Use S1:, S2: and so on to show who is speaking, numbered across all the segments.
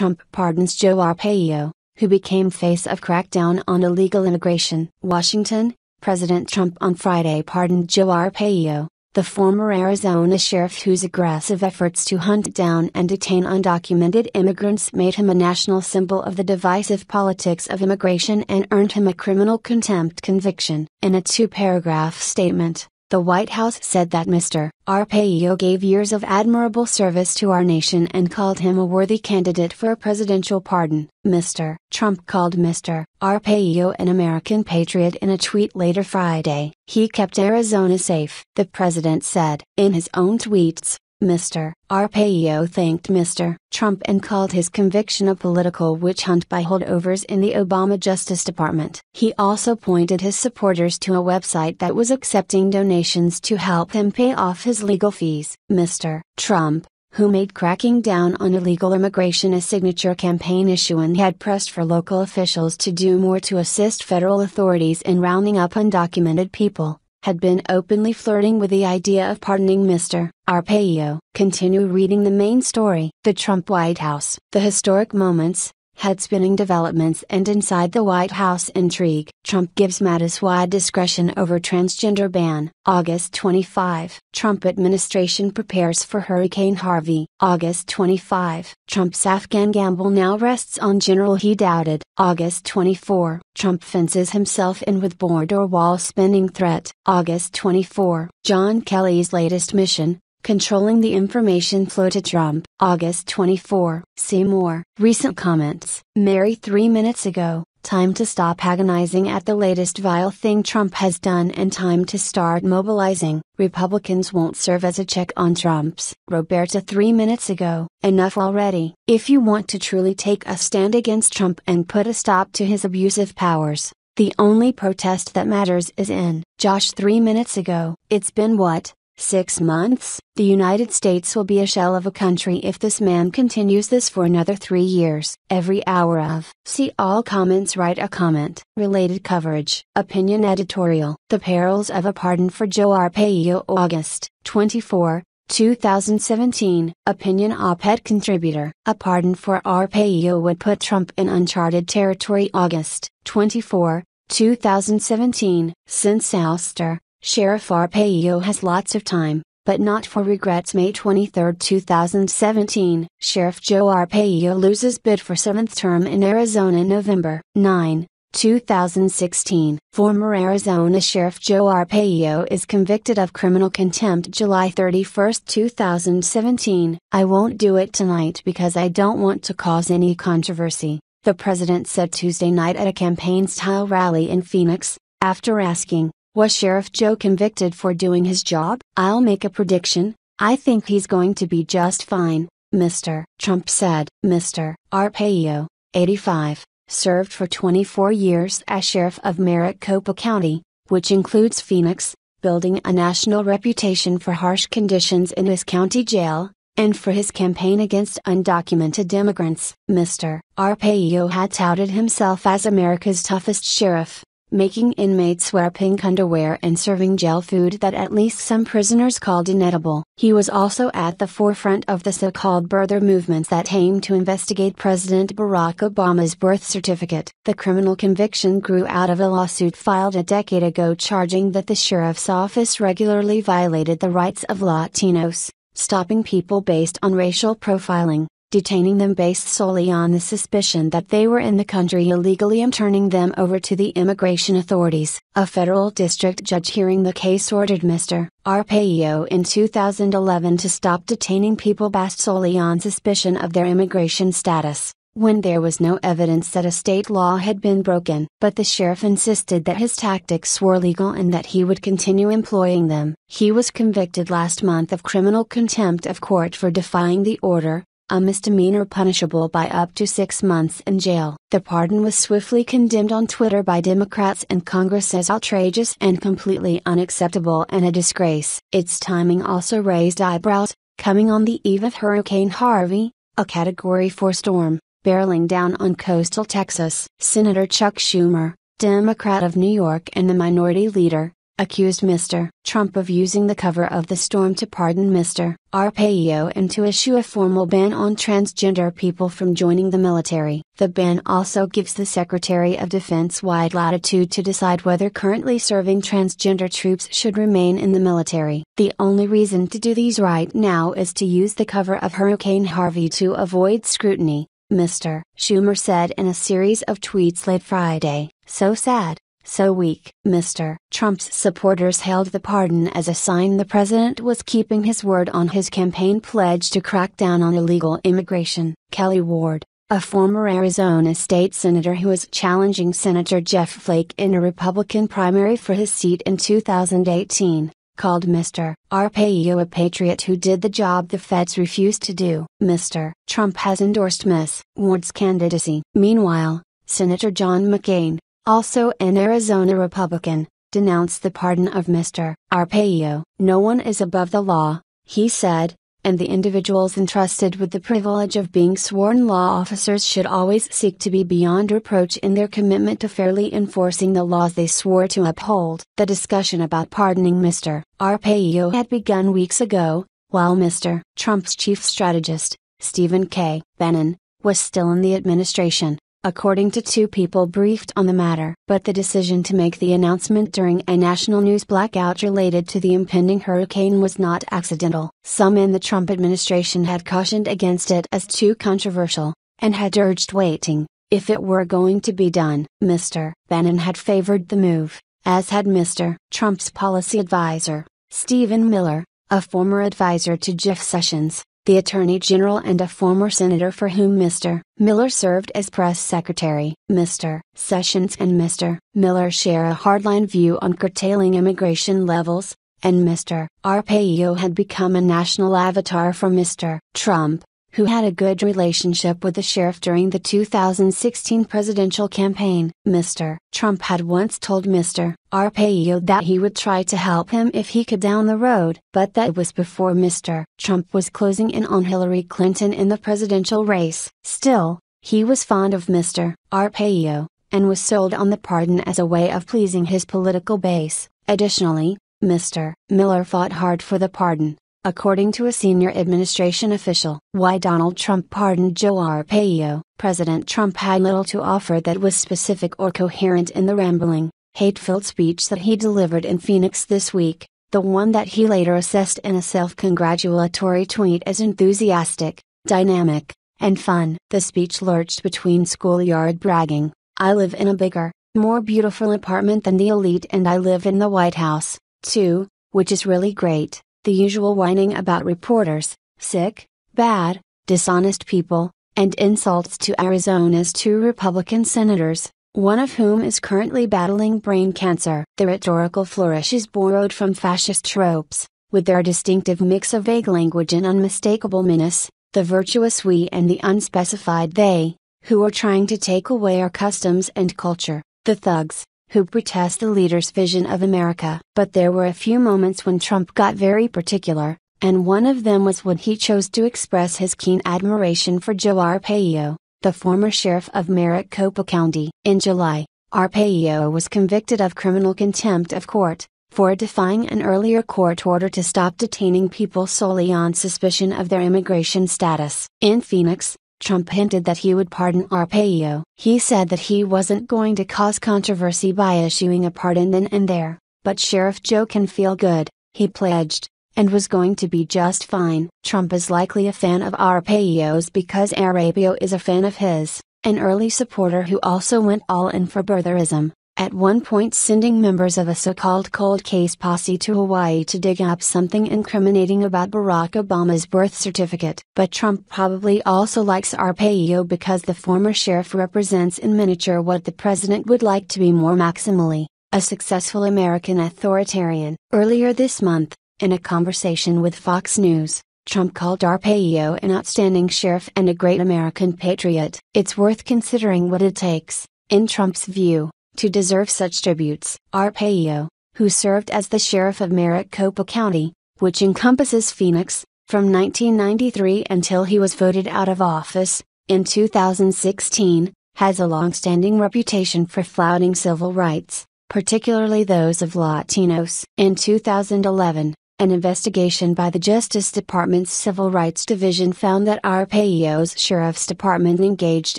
S1: Trump pardons Joe Arpaio, who became face of crackdown on illegal immigration. Washington, President Trump on Friday pardoned Joe Arpaio, the former Arizona sheriff whose aggressive efforts to hunt down and detain undocumented immigrants made him a national symbol of the divisive politics of immigration and earned him a criminal contempt conviction. In a two-paragraph statement, the White House said that Mr. Arpaio gave years of admirable service to our nation and called him a worthy candidate for a presidential pardon. Mr. Trump called Mr. Arpaio an American patriot in a tweet later Friday. He kept Arizona safe, the president said. In his own tweets, Mr. Arpaio thanked Mr. Trump and called his conviction a political witch hunt by holdovers in the Obama Justice Department. He also pointed his supporters to a website that was accepting donations to help him pay off his legal fees. Mr. Trump, who made cracking down on illegal immigration a signature campaign issue and had pressed for local officials to do more to assist federal authorities in rounding up undocumented people, had been openly flirting with the idea of pardoning Mr. Arpaio. Continue reading the main story. The Trump White House. The historic moments, head-spinning developments and inside the White House intrigue. Trump gives Mattis wide discretion over transgender ban. August 25. Trump administration prepares for Hurricane Harvey. August 25. Trump's Afghan gamble now rests on general he doubted. August 24. Trump fences himself in with border wall spending threat. August 24. John Kelly's latest mission, controlling the information flow to Trump. August 24. See more. Recent comments. Mary 3 minutes ago. Time to stop agonizing at the latest vile thing Trump has done and time to start mobilizing. Republicans won't serve as a check on Trump's. Roberta 3 minutes ago. Enough already. If you want to truly take a stand against Trump and put a stop to his abusive powers, the only protest that matters is in. Josh 3 minutes ago. It's been what? 6 months? The United States will be a shell of a country if this man continues this for another 3 years. Every hour of. See all comments. Write a comment. Related coverage. Opinion editorial. The perils of a pardon for Joe Arpaio. August 24, 2017. Opinion op-ed contributor. A pardon for Arpaio would put Trump in uncharted territory. August 24, 2017. Since ouster, Sheriff Arpaio has lots of time, but not for regrets. May 23, 2017. Sheriff Joe Arpaio loses bid for 7th term in Arizona. November 9, 2016. Former Arizona Sheriff Joe Arpaio is convicted of criminal contempt. July 31, 2017. I won't do it tonight because I don't want to cause any controversy, the president said Tuesday night at a campaign-style rally in Phoenix, after asking, was Sheriff Joe convicted for doing his job? I'll make a prediction, I think he's going to be just fine, Mr. Trump said. Mr. Arpaio, 85, served for 24 years as sheriff of Maricopa County, which includes Phoenix, building a national reputation for harsh conditions in his county jail, and for his campaign against undocumented immigrants. Mr. Arpaio had touted himself as America's toughest sheriff, making inmates wear pink underwear and serving jail food that at least some prisoners called inedible. He was also at the forefront of the so-called birther movements that aim to investigate President Barack Obama's birth certificate. The criminal conviction grew out of a lawsuit filed a decade ago charging that the sheriff's office regularly violated the rights of Latinos, stopping people based on racial profiling, detaining them based solely on the suspicion that they were in the country illegally and turning them over to the immigration authorities. A federal district judge hearing the case ordered Mr. Arpaio in 2011 to stop detaining people based solely on suspicion of their immigration status, when there was no evidence that a state law had been broken. But the sheriff insisted that his tactics were legal and that he would continue employing them. He was convicted last month of criminal contempt of court for defying the order, a misdemeanor punishable by up to 6 months in jail. The pardon was swiftly condemned on Twitter by Democrats in Congress as outrageous and completely unacceptable and a disgrace. Its timing also raised eyebrows, coming on the eve of Hurricane Harvey, a Category 4 storm, barreling down on coastal Texas. Senator Chuck Schumer, Democrat of New York and the minority leader, accused Mr. Trump of using the cover of the storm to pardon Mr. Arpaio and to issue a formal ban on transgender people from joining the military. The ban also gives the Secretary of Defense wide latitude to decide whether currently serving transgender troops should remain in the military. The only reason to do these right now is to use the cover of Hurricane Harvey to avoid scrutiny, Mr. Schumer said in a series of tweets late Friday. So sad. So weak. Mr. Trump's supporters hailed the pardon as a sign the president was keeping his word on his campaign pledge to crack down on illegal immigration. Kelly Ward, a former Arizona state senator who is challenging Senator Jeff Flake in a Republican primary for his seat in 2018, called Mr. Arpaio a patriot who did the job the feds refused to do. Mr. Trump has endorsed Ms. Ward's candidacy. Meanwhile, Senator John McCain, also an Arizona Republican, denounced the pardon of Mr. Arpaio. No one is above the law, he said, and the individuals entrusted with the privilege of being sworn law officers should always seek to be beyond reproach in their commitment to fairly enforcing the laws they swore to uphold. The discussion about pardoning Mr. Arpaio had begun weeks ago, while Mr. Trump's chief strategist, Stephen K. Bannon, was still in the administration, according to two people briefed on the matter. But the decision to make the announcement during a national news blackout related to the impending hurricane was not accidental. Some in the Trump administration had cautioned against it as too controversial, and had urged waiting, if it were going to be done. Mr. Bannon had favored the move, as had Mr. Trump's policy advisor, Stephen Miller, a former advisor to Jeff Sessions, the Attorney General and a former senator for whom Mr. Miller served as press secretary. Mr. Sessions and Mr. Miller share a hardline view on curtailing immigration levels, and Mr. Arpaio had become a national avatar for Mr. Trump, who had a good relationship with the sheriff during the 2016 presidential campaign. Mr. Trump had once told Mr. Arpaio that he would try to help him if he could down the road, but that was before Mr. Trump was closing in on Hillary Clinton in the presidential race. Still, he was fond of Mr. Arpaio, and was sold on the pardon as a way of pleasing his political base. Additionally, Mr. Miller fought hard for the pardon, according to a senior administration official. Why Donald Trump pardoned Joe Arpaio? President Trump had little to offer that was specific or coherent in the rambling, hate-filled speech that he delivered in Phoenix this week, the one that he later assessed in a self-congratulatory tweet as enthusiastic, dynamic, and fun. The speech lurched between schoolyard bragging, "I live in a bigger, more beautiful apartment than the elite and I live in the White House, too, which is really great," the usual whining about reporters, sick, bad, dishonest people, and insults to Arizona's two Republican senators, one of whom is currently battling brain cancer. The rhetorical flourishes borrowed from fascist tropes, with their distinctive mix of vague language and unmistakable menace, the virtuous we and the unspecified they, who are trying to take away our customs and culture, the thugs, who protest the leader's vision of America. But there were a few moments when Trump got very particular, and one of them was when he chose to express his keen admiration for Joe Arpaio, the former sheriff of Maricopa County. In July, Arpaio was convicted of criminal contempt of court, for defying an earlier court order to stop detaining people solely on suspicion of their immigration status. In Phoenix, Trump hinted that he would pardon Arpaio. He said that he wasn't going to cause controversy by issuing a pardon then and there, but Sheriff Joe can feel good, he pledged, and was going to be just fine. Trump is likely a fan of Arpaio's because Arapio is a fan of his, an early supporter who also went all in for birtherism, at one point sending members of a so-called Cold Case Posse to Hawaii to dig up something incriminating about Barack Obama's birth certificate. But Trump probably also likes Arpaio because the former sheriff represents in miniature what the president would like to be more maximally, a successful American authoritarian. Earlier this month, in a conversation with Fox News, Trump called Arpaio an outstanding sheriff and a great American patriot. It's worth considering what it takes, in Trump's view, to deserve such tributes. Arpaio, who served as the sheriff of Maricopa County, which encompasses Phoenix, from 1993 until he was voted out of office, in 2016, has a long-standing reputation for flouting civil rights, particularly those of Latinos. In 2011, an investigation by the Justice Department's Civil Rights Division found that Arapio's Sheriff's Department engaged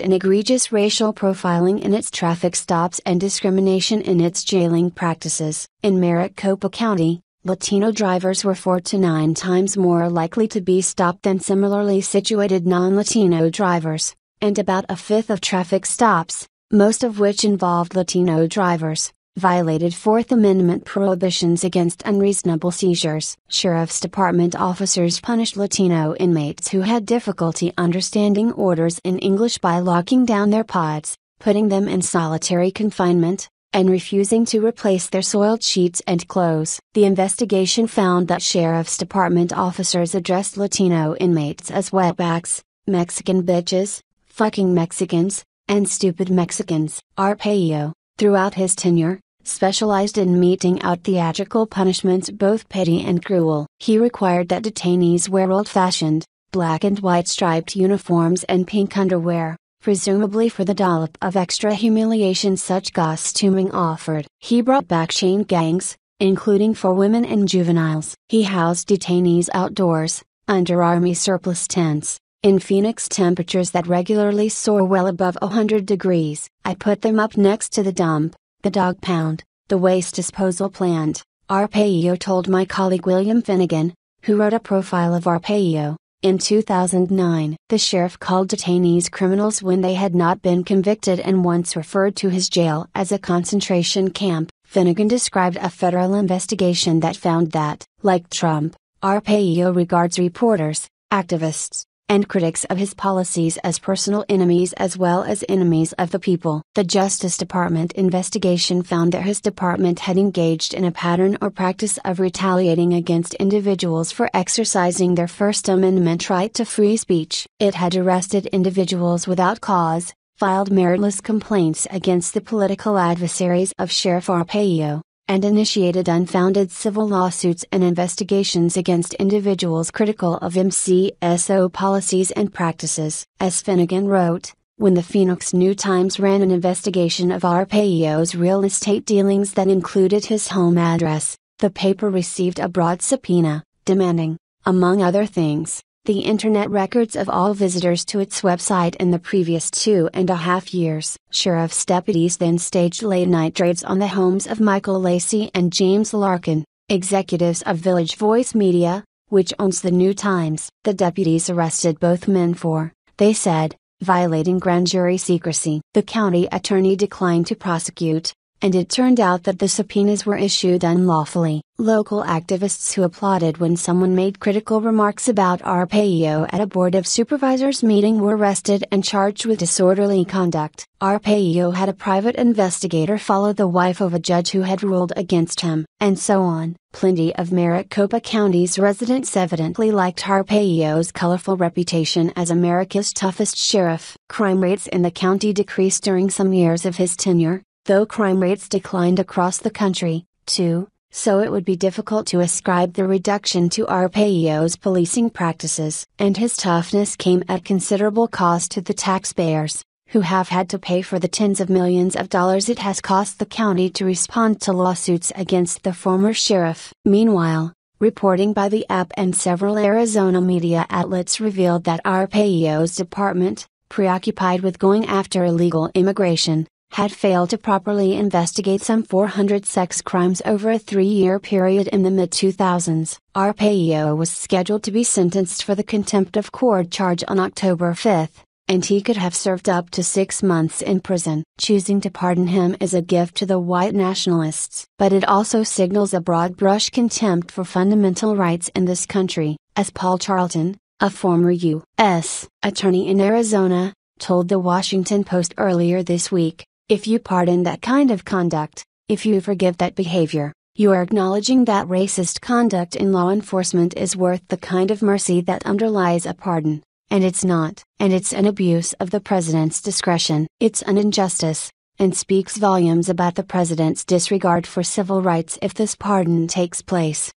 S1: in egregious racial profiling in its traffic stops and discrimination in its jailing practices. In Maricopa County, Latino drivers were 4 to 9 times more likely to be stopped than similarly situated non-Latino drivers, and about a fifth of traffic stops, most of which involved Latino drivers, violated Fourth Amendment prohibitions against unreasonable seizures. Sheriff's Department officers punished Latino inmates who had difficulty understanding orders in English by locking down their pods, putting them in solitary confinement, and refusing to replace their soiled sheets and clothes. The investigation found that Sheriff's Department officers addressed Latino inmates as wetbacks, Mexican bitches, fucking Mexicans, and stupid Mexicans. Arpaio, throughout his tenure, specialized in meting out theatrical punishments both petty and cruel. He required that detainees wear old-fashioned, black and white striped uniforms and pink underwear, presumably for the dollop of extra humiliation such costuming offered. He brought back chain gangs, including for women and juveniles. He housed detainees outdoors, under Army surplus tents, in Phoenix temperatures that regularly soar well above 100 degrees. I put them up next to the dump, the dog pound, the waste disposal plant, Arapio told my colleague William Finnegan, who wrote a profile of Arapio, in 2009. The sheriff called detainees criminals when they had not been convicted and once referred to his jail as a concentration camp. Finnegan described a federal investigation that found that, like Trump, Arapio regards reporters, activists, and critics of his policies as personal enemies as well as enemies of the people. The Justice Department investigation found that his department had engaged in a pattern or practice of retaliating against individuals for exercising their First Amendment right to free speech. It had arrested individuals without cause, filed meritless complaints against the political adversaries of Sheriff Arpaio, and initiated unfounded civil lawsuits and investigations against individuals critical of MCSO policies and practices. As Finnegan wrote, when the Phoenix New-Times ran an investigation of Arpaio's real estate dealings that included his home address, the paper received a broad subpoena, demanding, among other things, the internet records of all visitors to its website in the previous 2.5 years. Sheriff's deputies then staged late-night raids on the homes of Michael Lacey and James Larkin, executives of Village Voice Media, which owns the New-Times. The deputies arrested both men for, they said, violating grand jury secrecy. The county attorney declined to prosecute, and it turned out that the subpoenas were issued unlawfully. Local activists who applauded when someone made critical remarks about Arpaio at a Board of Supervisors meeting were arrested and charged with disorderly conduct. Arpaio had a private investigator follow the wife of a judge who had ruled against him, and so on. Plenty of Maricopa County's residents evidently liked Arpaio's colorful reputation as America's toughest sheriff. Crime rates in the county decreased during some years of his tenure, though crime rates declined across the country, too, so it would be difficult to ascribe the reduction to Arpaio's policing practices. And his toughness came at considerable cost to the taxpayers, who have had to pay for the tens of millions of dollars it has cost the county to respond to lawsuits against the former sheriff. Meanwhile, reporting by the App and several Arizona media outlets revealed that Arpaio's department, preoccupied with going after illegal immigration, had failed to properly investigate some 400 sex crimes over a 3-year period in the mid-2000s. Arpaio was scheduled to be sentenced for the contempt of court charge on October 5, and he could have served up to 6 months in prison. Choosing to pardon him is a gift to the white nationalists, but it also signals a broad-brush contempt for fundamental rights in this country, as Paul Charlton, a former U.S. attorney in Arizona, told the Washington Post earlier this week. If you pardon that kind of conduct, if you forgive that behavior, you are acknowledging that racist conduct in law enforcement is worth the kind of mercy that underlies a pardon, and it's not. And it's an abuse of the president's discretion. It's an injustice, and speaks volumes about the president's disregard for civil rights if this pardon takes place.